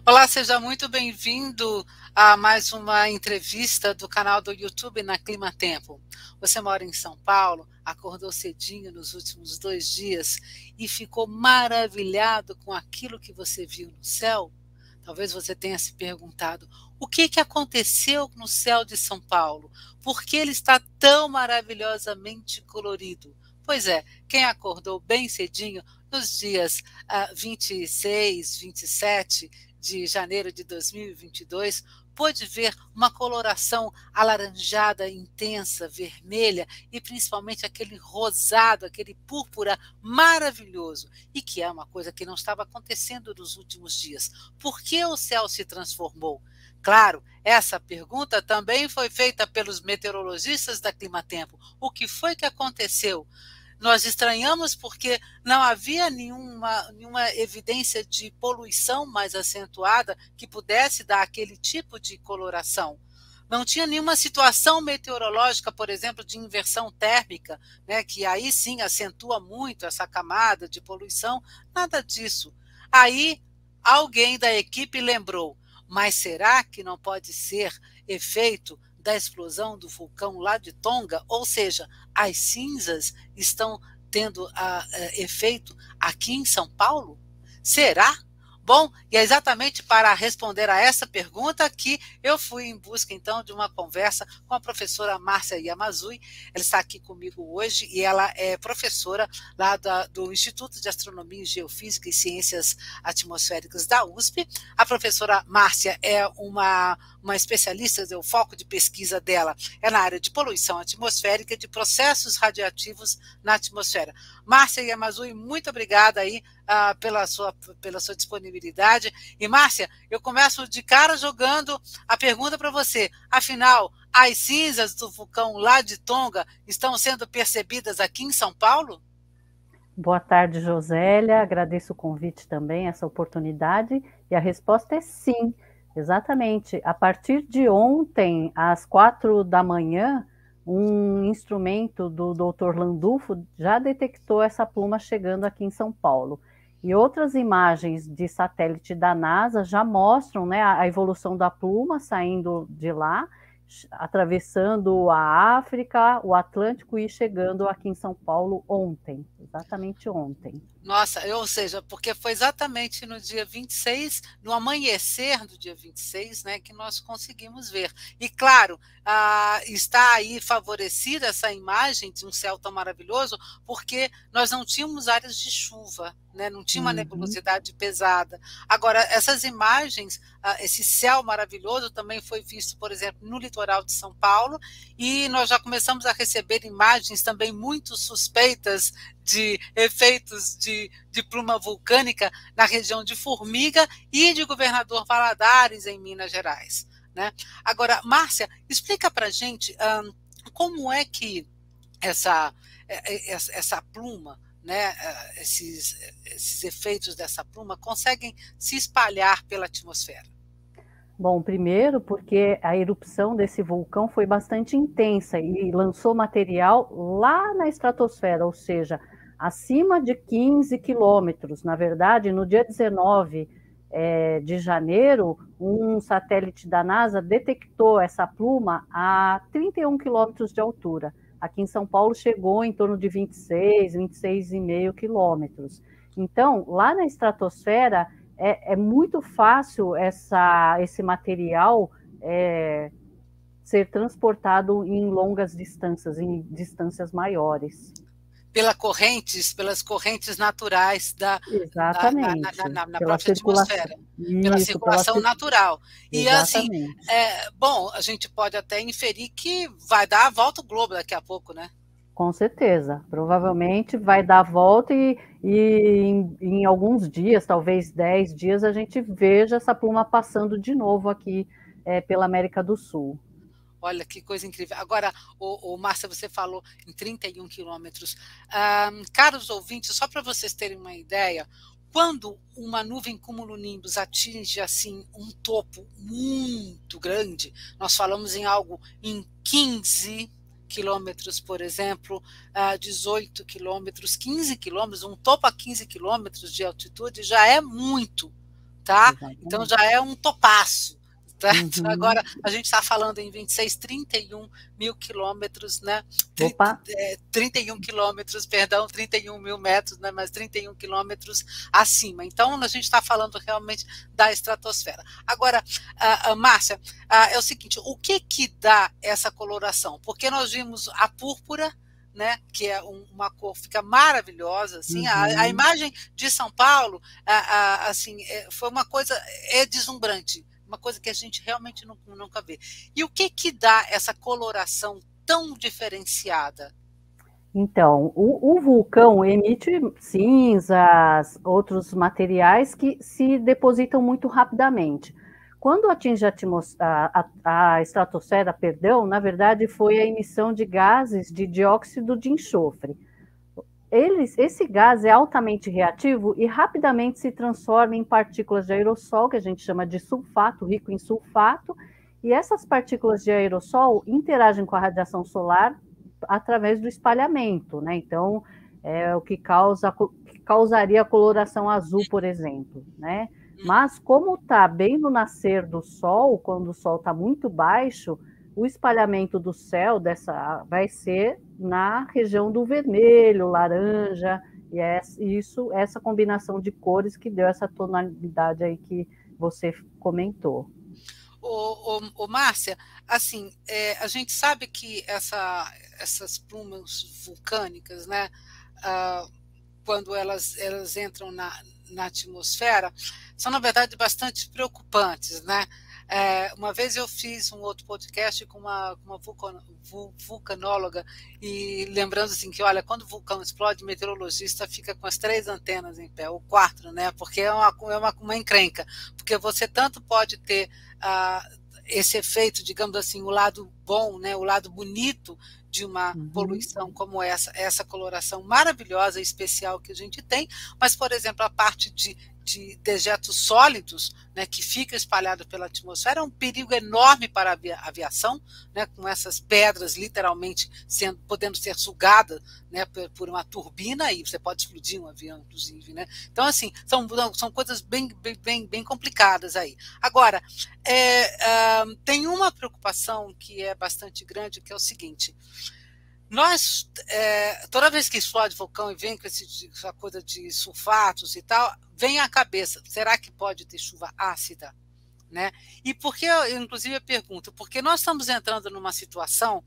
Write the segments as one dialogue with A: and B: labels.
A: Olá, seja muito bem-vindo a mais uma entrevista do canal do YouTube na Clima Tempo. Você mora em São Paulo, acordou cedinho nos últimos 2 dias e ficou maravilhado com aquilo que você viu no céu? Talvez você tenha se perguntado o que aconteceu no céu de São Paulo? Por que ele está tão maravilhosamente colorido? Pois é, quem acordou bem cedinho nos dias 26, 27 de janeiro de 2022, pôde ver uma coloração alaranjada intensa, vermelha e principalmente aquele rosado, aquele púrpura maravilhoso, e que é uma coisa que não estava acontecendo nos últimos dias. Por que o céu se transformou? Claro, essa pergunta também foi feita pelos meteorologistas da Climatempo. O que foi que aconteceu? Nós estranhamos porque não havia nenhuma evidência de poluição mais acentuada que pudesse dar aquele tipo de coloração. Não tinha nenhuma situação meteorológica, por exemplo, de inversão térmica, né, que aí sim acentua muito essa camada de poluição, nada disso. Aí alguém da equipe lembrou, mas será que não pode ser efeito da explosão do vulcão lá de Tonga? Ou seja, as cinzas estão tendo efeito aqui em São Paulo? Será? Bom, e é exatamente para responder a essa pergunta que eu fui em busca, então, de uma conversa com a professora Márcia Yamazui. Ela está aqui comigo hoje e ela é professora lá do Instituto de Astronomia, Geofísica e Ciências Atmosféricas da USP. A professora Márcia é uma especialista, o foco de pesquisa dela é na área de poluição atmosférica e de processos radioativos na atmosfera. Márcia Yamazui, muito obrigada aí pela sua disponibilidade. E, Márcia, eu começo de cara jogando a pergunta para você. Afinal, as cinzas do vulcão lá de Tonga estão sendo percebidas aqui em São Paulo?
B: Boa tarde, Josélia. Agradeço o convite também, essa oportunidade. E a resposta é sim, exatamente. A partir de ontem, às 4 da manhã, um instrumento do Dr. Landulfo já detectou essa pluma chegando aqui em São Paulo. E outras imagens de satélite da NASA já mostram, né, a evolução da pluma saindo de lá, atravessando a África, o Atlântico e chegando aqui em São Paulo ontem, exatamente ontem.
A: Nossa, ou seja, porque foi exatamente no dia 26, no amanhecer do dia 26, né, que nós conseguimos ver. E, claro, está aí favorecida essa imagem de um céu tão maravilhoso, porque nós não tínhamos áreas de chuva, né, não tinha uma nebulosidade pesada. Agora, essas imagens, esse céu maravilhoso também foi visto, por exemplo, no litoral de São Paulo, e nós já começamos a receber imagens também muito suspeitas de efeitos de pluma vulcânica na região de Formiga e de Governador Valadares, em Minas Gerais, né? Agora, Márcia, explica para a gente como é que essa pluma, né, esses efeitos dessa pluma conseguem se espalhar pela atmosfera.
B: Bom, primeiro porque a erupção desse vulcão foi bastante intensa e lançou material lá na estratosfera, ou seja, acima de 15 quilômetros. Na verdade, no dia 19 de janeiro, um satélite da NASA detectou essa pluma a 31 quilômetros de altura. Aqui em São Paulo chegou em torno de 26,5 quilômetros. Então, lá na estratosfera, é muito fácil esse material ser transportado em longas distâncias, em distâncias maiores.
A: Pelas correntes naturais
B: Exatamente.
A: na própria atmosfera, pela
B: Isso,
A: circulação natural. E assim,
B: exatamente.
A: bom, a gente pode até inferir que vai dar a volta ao globo daqui a pouco, né?
B: Com certeza, provavelmente vai dar a volta e em alguns dias, talvez 10 dias, a gente veja essa pluma passando de novo aqui pela América do Sul.
A: Olha que coisa incrível. Agora, Márcia, você falou em 31 quilômetros. Caros ouvintes, só para vocês terem uma ideia, quando uma nuvem cumulonimbus atinge assim um topo muito grande, nós falamos em algo em 15 quilômetros, por exemplo, 18 quilômetros, 15 quilômetros, um topo a 15 quilômetros de altitude já é muito, tá?
B: Exatamente.
A: Então já é um topaço.
B: Uhum.
A: Agora a gente está falando em 26, 31 mil quilômetros, né?
B: Opa.
A: 31 quilômetros, perdão, 31 mil metros, né? Mas 31 quilômetros acima. Então a gente está falando realmente da estratosfera. Agora, Márcia, é o seguinte: o que dá essa coloração? Porque nós vimos a púrpura, né, que é uma cor, fica maravilhosa, assim, a imagem de São Paulo, assim, foi uma coisa, deslumbrante, uma coisa que a gente realmente nunca vê. E o que dá essa coloração tão diferenciada?
B: Então, o vulcão emite cinzas, outros materiais que se depositam muito rapidamente. Quando atinge a estratosfera, perdão, na verdade foi a emissão de gases de dióxido de enxofre. Esse gás é altamente reativo e rapidamente se transforma em partículas de aerossol, que a gente chama de sulfato, rico em sulfato, e essas partículas de aerossol interagem com a radiação solar através do espalhamento, né? Então, é o que causaria a coloração azul, por exemplo, né? Mas como está bem no nascer do Sol, quando o Sol está muito baixo, o espalhamento do céu vai ser na região do vermelho, laranja, e essa combinação de cores que deu essa tonalidade aí que você comentou.
A: Márcia, assim, a gente sabe que essas plumas vulcânicas, né, quando elas entram na atmosfera, são, na verdade, bastante preocupantes, né? Uma vez eu fiz um outro podcast com uma vulcanóloga, e lembrando assim que, olha, quando o vulcão explode, o meteorologista fica com as 3 antenas em pé, ou 4, né? Porque é uma encrenca, porque você tanto pode ter esse efeito, digamos assim, o lado bom, né, o lado bonito de uma poluição como essa coloração maravilhosa e especial que a gente tem, mas, por exemplo, a parte de dejetos sólidos, né, que fica espalhado pela atmosfera, é um perigo enorme para a aviação, né, com essas pedras literalmente podendo ser sugadas, né, por uma turbina, e você pode explodir um avião, inclusive, né? Então, assim, são coisas bem complicadas aí. Agora, tem uma preocupação que é bastante grande, que é o seguinte: nós, toda vez que explode vulcão e vem com essa coisa de sulfatos e tal, vem à cabeça, será que pode ter chuva ácida? Né? E por que, inclusive, eu pergunto, porque nós estamos entrando numa situação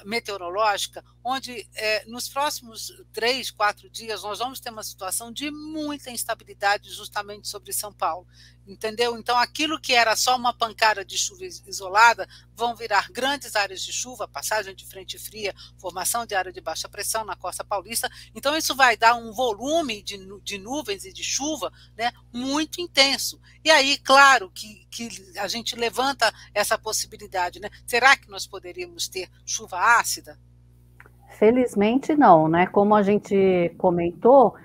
A: meteorológica onde nos próximos 3, 4 dias nós vamos ter uma situação de muita instabilidade justamente sobre São Paulo, entendeu? Então aquilo que era só uma pancada de chuva isolada vão virar grandes áreas de chuva, passagem de frente fria, formação de área de baixa pressão na costa paulista. Então isso vai dar um volume de nuvens e de chuva, né, muito intenso. E aí, claro, que a gente levanta essa possibilidade, né? Será que nós poderíamos ter chuva ácida?
B: Felizmente não, né? Como a gente comentou,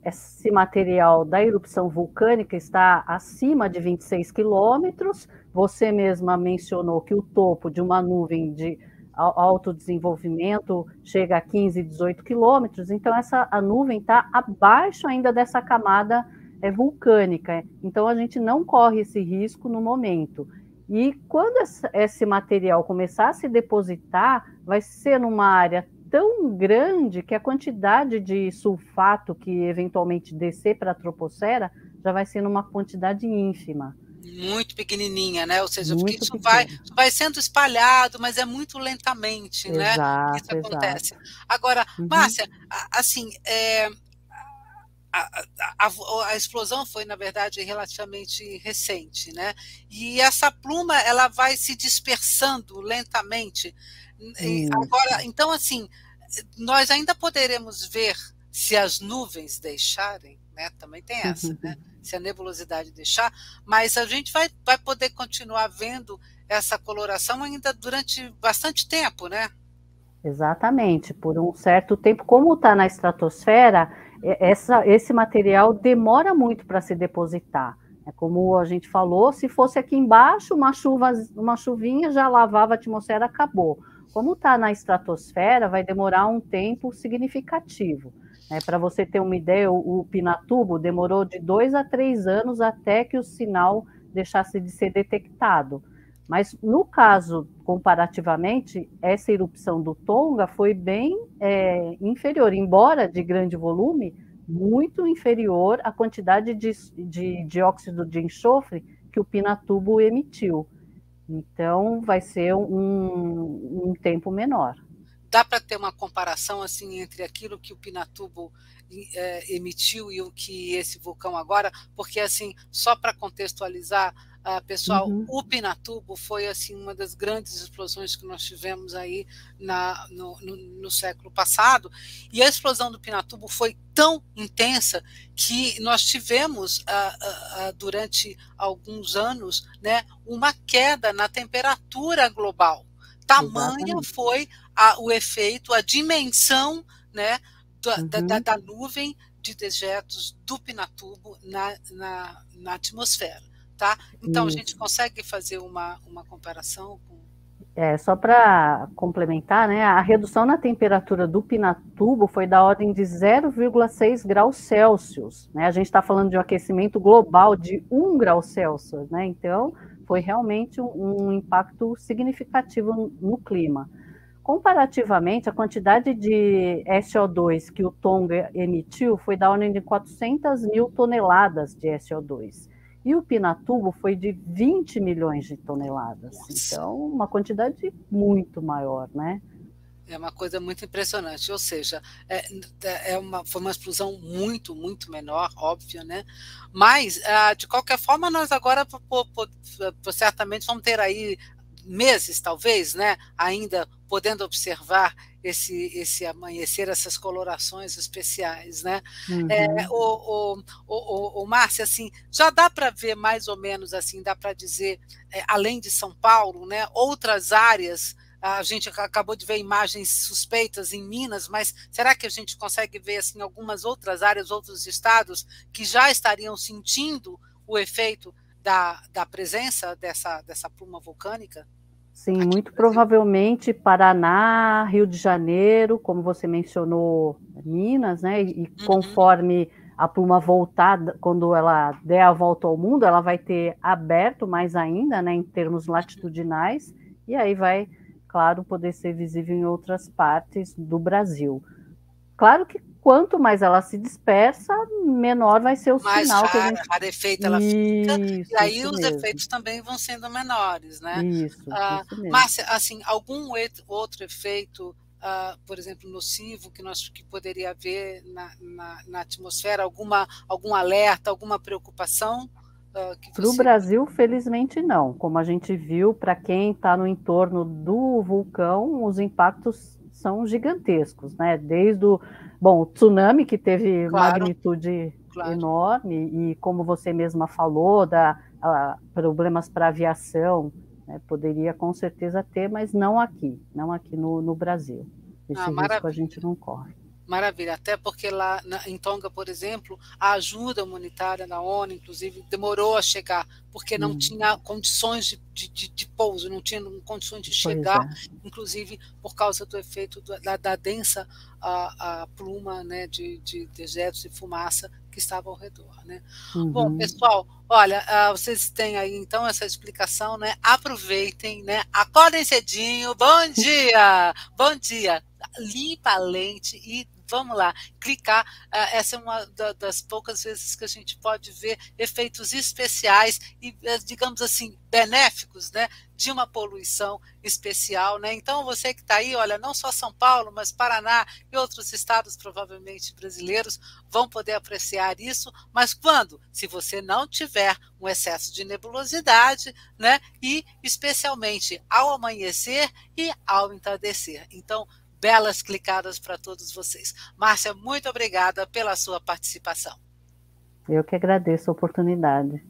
B: esse material da erupção vulcânica está acima de 26 quilômetros. Você mesma mencionou que o topo de uma nuvem de alto desenvolvimento chega a 15, 18 quilômetros, então a nuvem está abaixo ainda dessa camada vulcânica. Então a gente não corre esse risco no momento. E quando esse material começar a se depositar, vai ser numa área tão grande que a quantidade de sulfato que eventualmente descer para a troposfera já vai ser numa quantidade ínfima.
A: Muito pequenininha, né? Ou seja, porque
B: Muito
A: isso vai sendo espalhado, mas é muito lentamente, né?
B: Exato,
A: Isso acontece.
B: exato.
A: Agora, Márcia, assim, a explosão foi, na verdade, relativamente recente, né? E essa pluma, ela vai se dispersando lentamente. Agora, então, assim, nós ainda poderemos ver se as nuvens deixarem, né? Também tem essa, né? Se a nebulosidade deixar, mas a gente vai poder continuar vendo essa coloração ainda durante bastante tempo, né?
B: Exatamente, por um certo tempo. Como está na estratosfera, esse material demora muito para se depositar. Como a gente falou, se fosse aqui embaixo, uma chuvinha já lavava a atmosfera, acabou. Como está na estratosfera, vai demorar um tempo significativo. Para você ter uma ideia, o Pinatubo demorou de 2 a 3 anos até que o sinal deixasse de ser detectado. Mas, no caso, comparativamente, essa erupção do Tonga foi bem inferior, embora de grande volume, muito inferior à quantidade de dióxido de enxofre que o Pinatubo emitiu. Então, vai ser um tempo menor.
A: Dá para ter uma comparação assim entre aquilo que o Pinatubo emitiu e o que esse vulcão agora? Porque, assim, só para contextualizar, pessoal, o Pinatubo foi assim uma das grandes explosões que nós tivemos aí no século passado, e a explosão do Pinatubo foi tão intensa que nós tivemos durante alguns anos, né, uma queda na temperatura global. Tamanha foi o efeito, a dimensão, né, da nuvem de dejetos do Pinatubo na atmosfera. Tá? Então, a gente consegue fazer uma comparação com...
B: Só para complementar, né, a redução na temperatura do Pinatubo foi da ordem de 0,6 graus Celsius. Né? A gente está falando de um aquecimento global de 1 grau Celsius. Né? Então, foi realmente um impacto significativo no clima. Comparativamente, a quantidade de SO2 que o Tonga emitiu foi da ordem de 400 mil toneladas de SO2. E o Pinatubo foi de 20 milhões de toneladas. Nossa. Então, uma quantidade muito maior, né?
A: É uma coisa muito impressionante, ou seja, foi uma explosão muito, muito menor, óbvio, né? Mas, de qualquer forma, nós agora certamente vamos ter aí meses, talvez, né, ainda podendo observar esse amanhecer, essas colorações especiais, né? Márcia, assim, já dá para ver mais ou menos, assim, dá para dizer, além de São Paulo, né, outras áreas. A gente acabou de ver imagens suspeitas em Minas, mas será que a gente consegue ver assim algumas outras áreas, outros estados que já estariam sentindo o efeito da presença dessa pluma vulcânica?
B: Sim, muito provavelmente Paraná, Rio de Janeiro, como você mencionou, Minas, né? E conforme a pluma voltar, quando ela der a volta ao mundo, ela vai ter aberto mais ainda, né, em termos latitudinais, e aí vai, claro, poder ser visível em outras partes do Brasil. Claro que quanto mais ela se dispersa, menor vai ser o sinal que a gente...
A: rarefeita ela fica, e aí os efeitos também vão sendo menores, né?
B: Isso mesmo.
A: Márcia, assim, algum outro efeito, por exemplo, nocivo que poderia haver na atmosfera, algum alerta, alguma preocupação?
B: Para o Brasil, felizmente não. Como a gente viu, para quem está no entorno do vulcão, os impactos são gigantescos, né? Desde o tsunami, que teve magnitude enorme, e como você mesma falou, problemas para aviação, né? Poderia com certeza ter, mas não aqui no Brasil. Esse risco a gente não corre.
A: Maravilha, até porque lá em Tonga, por exemplo, a ajuda humanitária da ONU, inclusive, demorou a chegar, porque não tinha condições de pouso, não tinha condições de chegar, inclusive por causa do efeito da densa pluma, né, de dejetos e fumaça que estava ao redor, né? Bom, pessoal, olha, vocês têm aí então essa explicação, né? Aproveitem, né? Acordem cedinho, bom dia, limpa a lente e vamos lá, clicar. Essa é uma das poucas vezes que a gente pode ver efeitos especiais e, digamos assim, benéficos, né, de uma poluição especial, né? Então, você que está aí, olha, não só São Paulo, mas Paraná e outros estados, provavelmente brasileiros, vão poder apreciar isso, mas quando? Se você não tiver um excesso de nebulosidade, né, e especialmente ao amanhecer e ao entardecer. Então, belas clicadas para todos vocês. Márcia, muito obrigada pela sua participação.
B: Eu que agradeço a oportunidade.